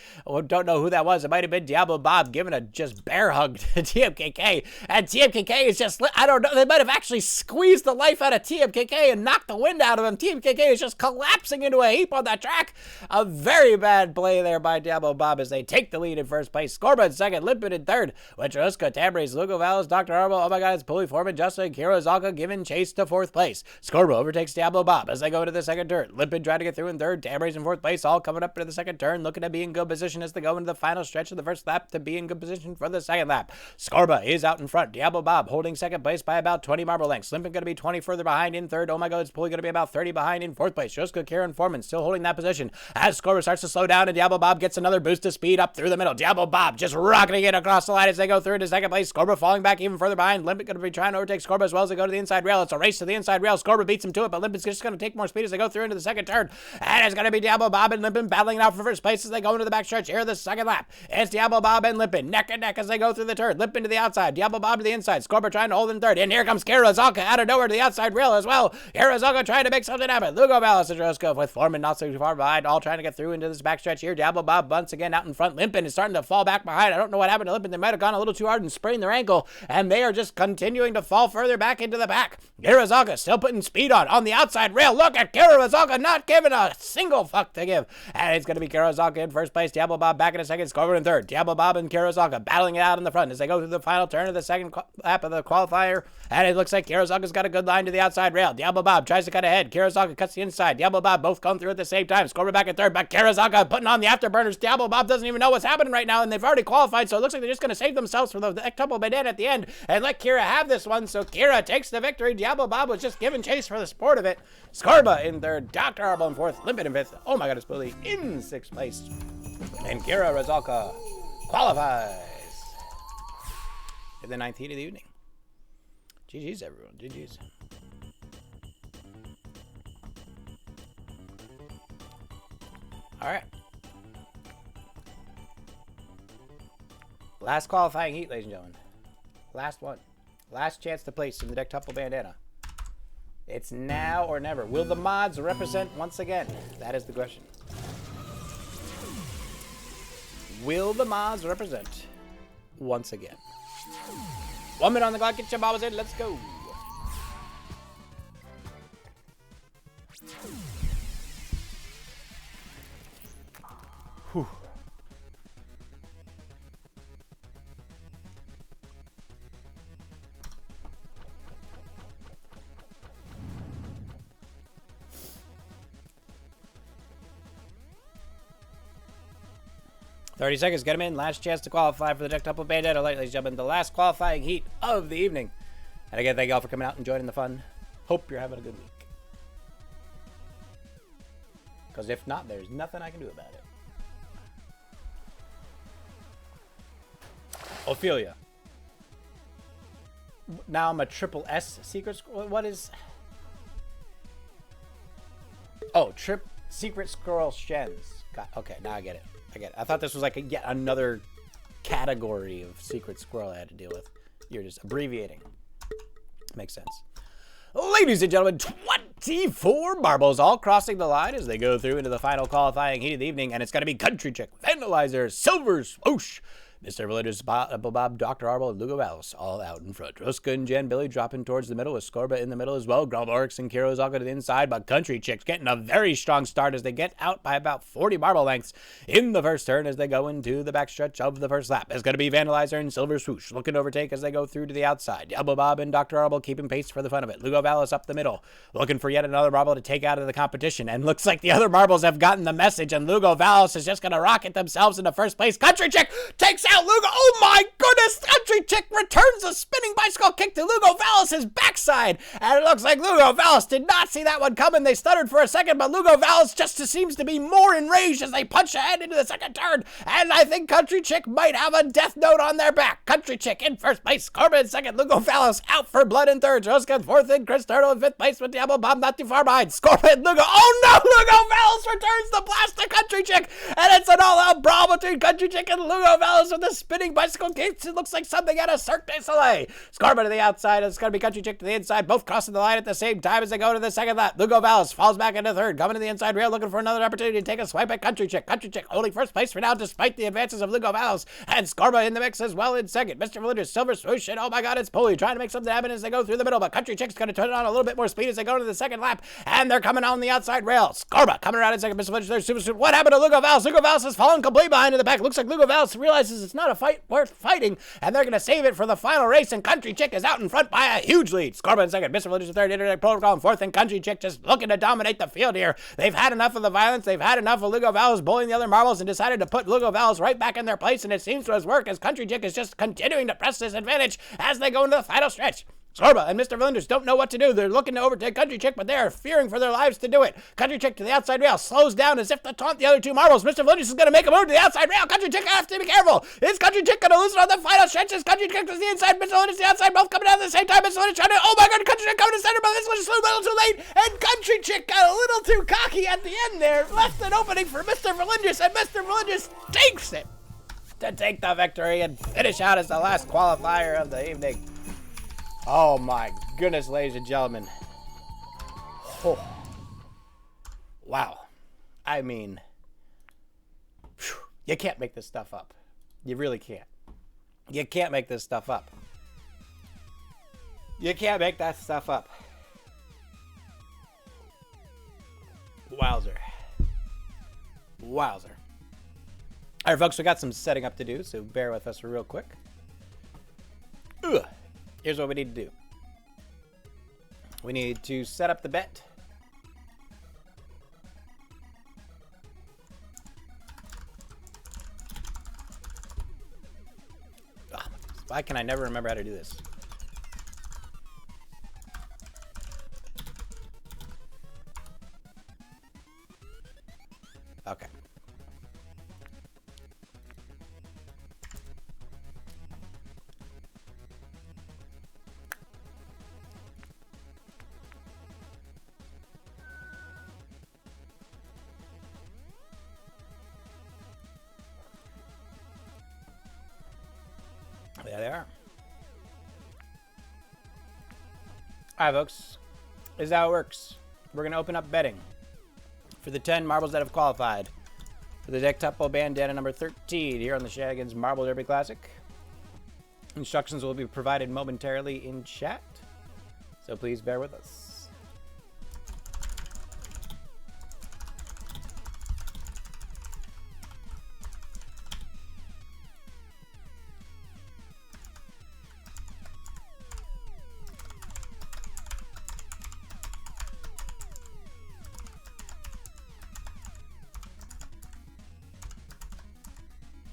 don't know who that was. It might have been Diablo Bob giving a just bear hug to TMKK. And TMKK is just, I don't know, they might have actually squeezed the life out of TMKK and knocked the wind out of him. TMKK is just collapsing into a heap on that track. A very bad play there by Diablo Bob as they take the lead in first place. Scorba in second, Limpin in third. Wincheruska, Tabriz, Lugo Valos, Dr. Arbo, oh my god, it's Pulley Foreman, Justin, Kira Zalka giving chase to fourth place. Scorba overtakes Diablo Bob as they go into the second turn. Limpin trying to get through in third. Tabriz in fourth place, all coming up into the second turn, looking to be in good position as they go into the final stretch of the first lap to be in good position for the second lap. Scorba is out in front. Diablo Bob holding second place by about 20 marble lengths. Limpin going to be 20 further behind in third. Oh my god, it's Pulley going to be about 30 behind in fourth place. Juska, Kieran Foreman still holding that position as Scorba starts to slow down and Diablo Bob gets another boost of speed up through the middle. Diablo Bob just rocketing it across the line as they go through into second place. Scorba falling back even further behind. Limpin going to be trying to overtake Scorba as well as they go to the inside rail. It's a race to the inside rail. Scorba beats him to it, but Limpin's just going to take more speed as they go through into the second turn. And it's going to be Diablo Bob and Limpin battling it out for first place as they go into the back stretch here the second lap. It's Diablo Bob and Limpin neck and neck as they go through the turn. Limpin to the outside. Diablo Bob to the inside. Scorba trying to hold in third. And here comes Karazaka out of nowhere to the outside rail as well. Karazaka trying to make something happen. Lugo Valis and Roscoe with Foreman not so far behind, all trying to get through into this backstretch here. Diablo Bob once again out in front. Limpin is starting to fall back behind. I don't know what happened to Limpin. They might have gone a little too hard and sprained their ankle, and they are just continuing to fall further back into the back. Karazaka still putting speed on the outside rail. Look at Karazaka not giving a single fuck to give. And it's going to be Karazaka in first place. Diablo Bob back in a second. Scorba in third. Diablo Bob and Karazaka battling it out in the front as they go through the final turn of the second lap of the qualifier. And it looks like Karazaka's got a good line to the outside rail. Diablo Bob tries to cut ahead. Karazaka cuts the inside. Diablo Bob both come through at the same time. Scorba back in third, but Karazaka putting on the afterburners. Diablo Bob doesn't even know what's happening right now, and they've already qualified, so it looks like like they're just going to save themselves from the double bandana at the end and let Kira have this one. So Kira takes the victory. Diablo Bob was just giving chase for the sport of it. Scarba in third, Dr. Arbol in fourth, Limpet in fifth. Oh my God, it's Bully in sixth place. And Kira Razalka qualifies in the 9th heat of the evening. GG's, everyone. GG's. All right. Last qualifying heat, ladies and gentlemen. Last one. Last chance to place in the Dectuple Bandana. It's now or never. Will the mods represent once again? That is the question. Will the mods represent once again? 1 minute on the clock. Get your bobbles in. Let's go. Whew. $30 seconds, get him in. Last chance to qualify for the Dectuple Bandana. Ladies and gentlemen, the last qualifying heat of the evening. And again, thank you all for coming out and joining the fun. Hope you're having a good week. Because if not, there's nothing I can do about it. Ophelia. Now I'm a triple S secret scroll. What is... Oh, secret scroll Shens. Okay, now I get it. I thought this was like yet another category of secret squirrel I had to deal with. You're just abbreviating. Makes sense. Ladies and gentlemen, 24 marbles all crossing the line as they go through into the final qualifying heat of the evening, and it's going to be Country Chick, Vandalizer, Silver Swoosh, Mr. Religious Bob, Dr. Arbol, and Lugo Valis all out in front. Ruska and Jan Billy dropping towards the middle with Scorba in the middle as well. Gromorix and Kiros all go to the inside, but Country Chick's getting a very strong start as they get out by about 40 marble lengths in the first turn as they go into the backstretch of the first lap. It's going to be Vandalizer and Silver Swoosh looking to overtake as they go through to the outside. Diablo Bob and Dr. Arbol keeping pace for the fun of it. Lugo Valis up the middle, looking for yet another marble to take out of the competition, and looks like the other marbles have gotten the message, and Lugo Valis is just going to rocket themselves into first place. Country Chick takes out Lugo. Oh my goodness! Country Chick returns a spinning bicycle kick to Lugo Valis' backside, and it looks like Lugo Valis did not see that one coming. They stuttered for a second, but Lugo Valis just seems to be more enraged as they punch ahead into the second turn, and I think Country Chick might have a death note on their back. Country Chick in first place, Corbin in second, Lugo Valis out for blood in third, Rosca fourth, and Chris Turtle in fifth place with Diablo Bob not too far behind. Scorpion, Lugo, oh no! Lugo Valis returns the blast to Country Chick, and it's an all-out brawl between Country Chick and Lugo Valis with the spinning bicycle kicks. It looks like something out of Cirque du Soleil. Scorpion to the outside, it's going to be Country Chick to the inside, both crossing the line at the same time as they go to the second lap. Lugo Valis falls back into third, coming to the inside rail, looking for another opportunity to take a swipe at Country Chick. Country Chick holding first place for now, despite the advances of Lugo Valis, and Scorba in the mix as well in second. Mr. Religious, Silver Swoosh, and oh my God, it's Pulley trying to make something happen as they go through the middle, but Country Chick's going to turn it on a little bit more speed as they go to the second lap, and they're coming on the outside rail. Scorba coming around in second. Mr. Religious, there's Super Swoosh. What happened to Lugo Valis? Lugo Valis has fallen completely behind in the back. Looks like Lugo Valis realizes it's not a fight worth fighting, and they're going to save it for the final race, and Country Chick is out in front by a huge lead. Scorba in second, Mr. Religious in third, Internet Protocol in fourth, and Country Chick just looking to dominate the field here. They've had enough of the violence. They've had enough of Lugo Valis bullying the other marbles and decided to put Lugo Valis right back in their place, and it seems to have worked as Country Chick is just continuing to press this advantage as they go into the final stretch. Scorba and Mr. Villenders don't know what to do. They're looking to overtake Country Chick, but they are fearing for their lives to do it. Country Chick to the outside rail, slows down as if to taunt the other two marbles. Mr. Villenders is going to make a move to the outside rail. Country Chick has to be careful. Is Country Chick going to lose it on the final stretch? Is Country Chick to the inside, Mr. Villenders to the outside, both coming down at the same time. Mr. Villenders trying to, oh my God, Country Chick coming to center, but this one just a little too late, and Country Chick got a little too cocky at the end there, left an opening for Mr. Villenders, and Mr. Villenders takes it to take the victory and finish out as the last qualifier of the evening. Oh my goodness, ladies and gentlemen. Oh. Wow. I mean, whew, you can't make this stuff up. You really can't. You can't make this stuff up. You can't make that stuff up. Wowzer. Wowzer. All right, folks, we got some setting up to do, so bear with us real quick. Ugh. Here's what we need to do. We need to set up the bet. Why can I never remember how to do this? Okay. There they are. Alright, folks. This is how it works. We're going to open up betting for the 10 marbles that have qualified for the Dectuple Bandana number 13 here on the Shenanigans Marble Derby Classic. Instructions will be provided momentarily in chat, so please bear with us.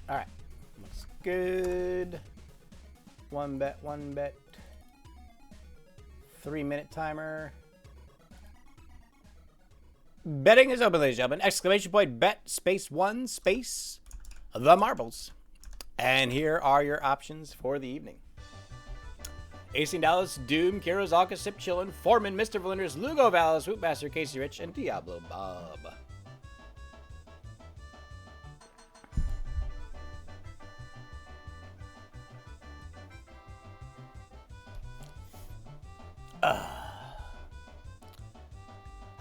All right, looks good. One bet, 3-minute timer. Betting is open, ladies and gentlemen. Exclamation point, bet, space 1, space, the marbles. And here are your options for the evening. AC Dallas, Doom, Kira Zalka, Sip Chillin, Foreman, Mr. Valinders, Lugo Vallis, Hoopmaster, Casey Rich, and Diablo Bob.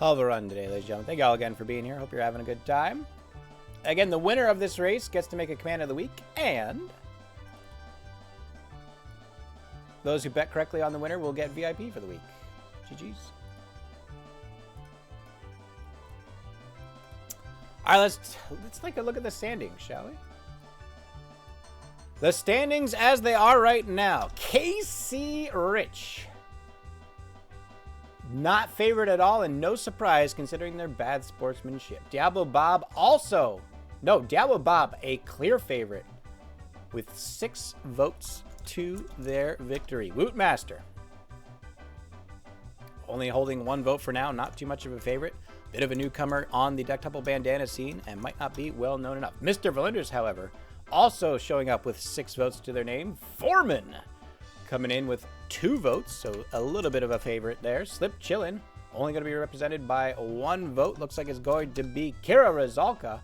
Hell of a run today, ladies and gentlemen. Thank you all again for being here. Hope you're having a good time. Again, the winner of this race gets to make a command of the week, and those who bet correctly on the winner will get VIP for the week. GG's. All right, let's take a look at the standings, shall we? The standings as they are right now. Casey Rich, not favored at all, and no surprise considering their bad sportsmanship. Diablo Bob Diablo Bob, a clear favorite with 6 votes to their victory. Wootmaster, only holding 1 vote for now, not too much of a favorite. Bit of a newcomer on the Dectuple Bandana scene and might not be well known enough. Mr. Valinders, however, also showing up with 6 votes to their name. Foreman coming in with 2 votes, so a little bit of a favorite there. Slip Chillin, only going to be represented by 1 vote. Looks like it's going to be Kira Razalka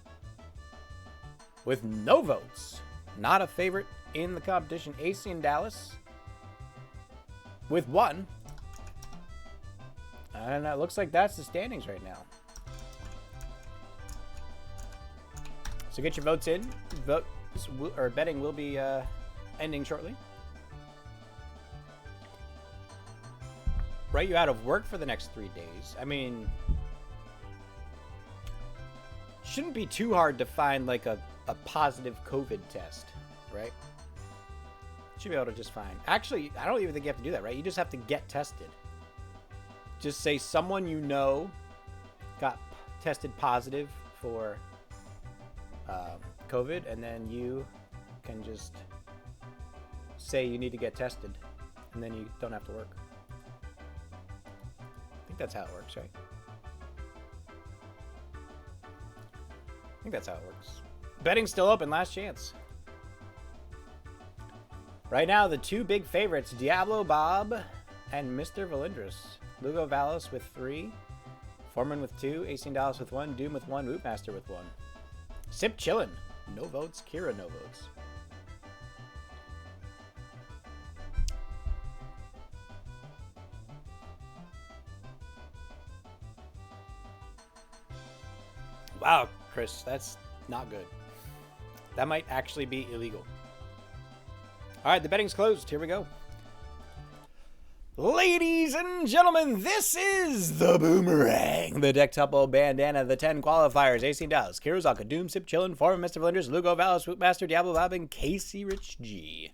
with no votes. Not a favorite in the competition. AC in Dallas with 1. And it looks like that's the standings right now. So get your votes in. Betting will be ending shortly. Write you out of work for the next 3 days. I mean, shouldn't be too hard to find like a positive COVID test, right? Should be able to just find. Actually, I don't even think you have to do that, right? You just have to get tested. Just say someone you know got tested positive for COVID, and then you can just say you need to get tested, and then you don't have to work. I think that's how it works, right? I think that's how it works. Betting's still open, last chance. Right now, the 2 big favorites, Diablo Bob and Mr. Valinders. Lugo Vallis with 3, Foreman with 2, AC Dallas with 1, Doom with 1, Rootmaster with 1. Sip Chillin, no votes. Kira, no votes. Wow, Chris, that's not good. That might actually be illegal. All right, the betting's closed. Here we go. Ladies and gentlemen, this is the Boomerang, the Dectuple Bandana, the 10 qualifiers, AC Dallas, Kirozaka, Doom, Sip Chillin, Foreman, Mr. Valinders, Lugo Vallis, Wootmaster, Diablo Bob, and Casey Rich G.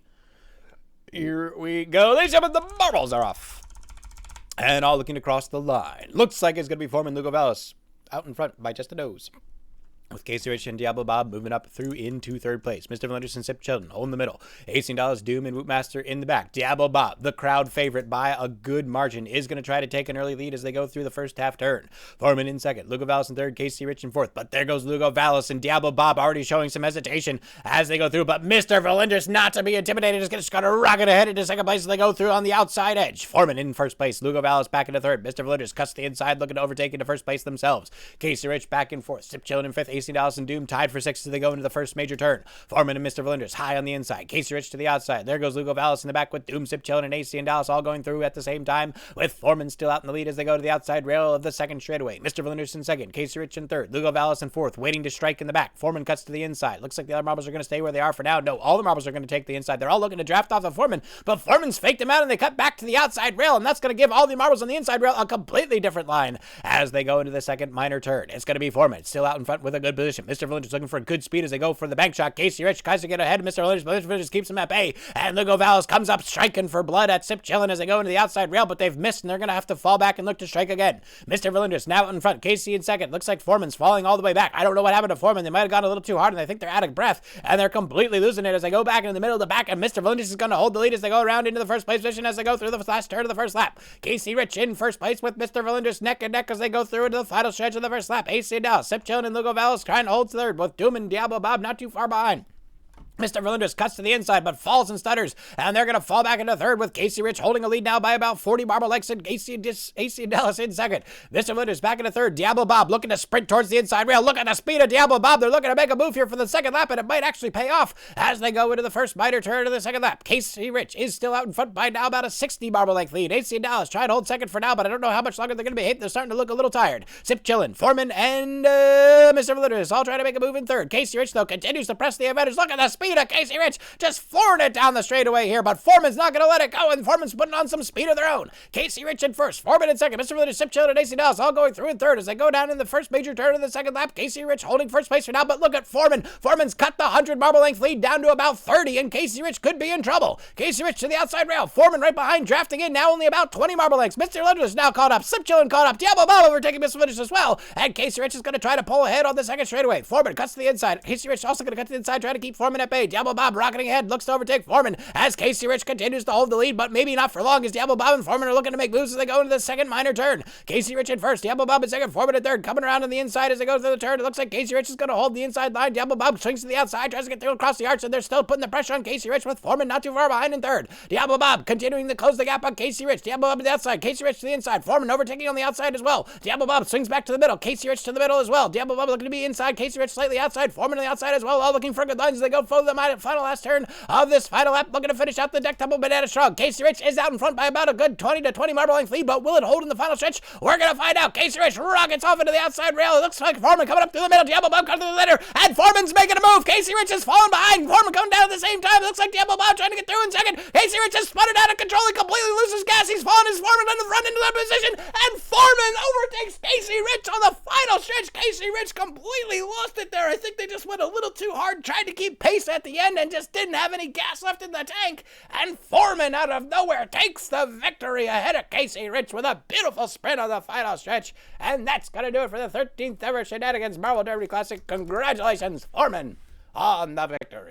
Here we go. Ladies and gentlemen, the marbles are off. And all looking across the line. Looks like it's going to be Foreman, Lugo Vallis, out in front by just a nose. with Casey Rich and Diablo Bob moving up through into third place. Mr. Valendis and Sip Chilton holding the middle. $18, Doom and Wootmaster in the back. Diablo Bob, the crowd favorite by a good margin, is going to try to take an early lead as they go through the first half turn. Foreman in second. Lugo Vallis in third. Casey Rich in fourth. But there goes Lugo Vallis and Diablo Bob already showing some hesitation as they go through. But Mr. Valendis, not to be intimidated, is just going to rocket ahead into second place as they go through on the outside edge. Foreman in first place. Lugo Vallis back into third. Mr. Valendis cuts the inside, looking to overtake into first place themselves. Casey Rich back in fourth. Sip Chilton in fifth. $18 and Doom tied for sixth as they go into the first major turn. Foreman and Mr. Valendis high on the inside. Casey Rich to the outside. There goes Lugo Vallis in the back with Doom, Sip Chilton, and AC and Dallas all going through at the same time, with Foreman still out in the lead as they go to the outside rail of the second straightaway. Mr. Valendis in second. Casey Rich in third. Lugo Vallis in fourth, waiting to strike in the back. Foreman cuts to the inside. Looks like the other marbles are going to stay where they are for now. No, all the marbles are going to take the inside. They're all looking to draft off of Foreman, but Foreman's faked him out and they cut back to the outside rail, and that's going to give all the marbles on the inside rail a completely different line as they go into the second minor turn. It's going to be Foreman still out in front with a good position. Mr. Valendis looking for good speed as they go for the bank shot. Casey Rich tries to get ahead of Mr. Valendis, but Mr. Valendis keeps him at bay, and Lugo Vallis comes up striking for blood at Sip Chillin as they go into the outside rail, but they've missed and they're going to have to fall back and look to strike again. Mr. Valendis now in front. Casey in second. Looks like Foreman's falling all the way back. I don't know what happened to Foreman. They might have gone a little too hard and I think they're out of breath and they're completely losing it as they go back in the middle of the back, and Mr. Valendis is going to hold the lead as they go around into the first place position as they go through the last turn of the first lap. Casey Rich in first place with Mr. Valendis neck and neck as they go through into the final stretch of the first lap. AC Dallas, Sip Chillin, and Lugo Vallis trying to hold third with Doom and Diablo Bob not too far behind. Mr. Valendis cuts to the inside, but falls and stutters, and they're going to fall back into third with Casey Rich holding a lead now by about 40 marble lengths, and AC Dallas in second. Mr. Valendis back into third. Diablo Bob looking to sprint towards the inside rail. Look at the speed of Diablo Bob. They're looking to make a move here for the second lap, and it might actually pay off as they go into the first minor turn of the second lap. Casey Rich is still out in front by now about a 60 marble length lead. AC Dallas trying to hold second for now, but I don't know how much longer they're going to be. They're starting to look a little tired. Sip Chillin, Foreman, and Mr. Valendis all trying to make a move in third. Casey Rich, though, continues to press the advantage. Look at the speed of Casey Rich. Just flooring it down the straightaway here, but Foreman's not going to let it go, and Foreman's putting on some speed of their own. Casey Rich in first, Foreman in second, Mr. Valendis, Sip Chillin, and AC Dallas all going through in third as they go down in the first major turn of the second lap. Casey Rich holding first place for now, but look at Foreman. Foreman's cut the 100 marble length lead down to about 30, and Casey Rich could be in trouble. Casey Rich to the outside rail, Foreman right behind, drafting in now only about 20 marble lengths. Mr. Valendis now caught up, Sip Chillin caught up, Diablo Bob overtaking Mr. Valendis as well, and Casey Rich is going to try to pull ahead on the second straightaway. Foreman cuts to the inside. Casey Rich also going to cut to the inside, trying to keep Foreman at bay. Diablo Bob rocketing ahead, looks to overtake Foreman as Casey Rich continues to hold the lead, but maybe not for long as Diablo Bob and Foreman are looking to make moves as they go into the second minor turn. Casey Rich in first, Diablo Bob in second, Foreman in third, coming around on the inside as they go through the turn. It looks like Casey Rich is going to hold the inside line. Diablo Bob swings to the outside, tries to get through across the arch, and they're still putting the pressure on Casey Rich with Foreman not too far behind in third. Diablo Bob continuing to close the gap on Casey Rich. Diablo Bob to the outside, Casey Rich to the inside, Foreman overtaking on the outside as well. Diablo Bob swings back to the middle, Casey Rich to the middle as well. Diablo Bob looking to be inside, Casey Rich slightly outside, Foreman on the outside as well, all looking for good lines as they go for the final last turn of this final lap, looking to finish out the deck double banana strong. Casey Rich is out in front by about a good 20 to 20 marble length lead, but will it hold in the final stretch? We're going to find out. Casey Rich rockets off into the outside rail. It looks like Foreman coming up through the middle. Diablo Bob comes through the center, and Foreman's making a move. Casey Rich is falling behind. Foreman coming down at the same time. It looks like Diablo Bob trying to get through in second. Casey Rich has sputtered out of control. He completely loses gas. He's falling his Foreman in the front into that position, and Foreman overtakes Casey Rich on the final stretch. Casey Rich completely lost it there. I think they just went a little too hard, tried to keep pace at the end, and just didn't have any gas left in the tank. And Foreman out of nowhere takes the victory ahead of Casey Rich with a beautiful sprint on the final stretch. And that's going to do it for the 13th ever Shenanigans Marble Derby Classic. Congratulations, Foreman, on the victory.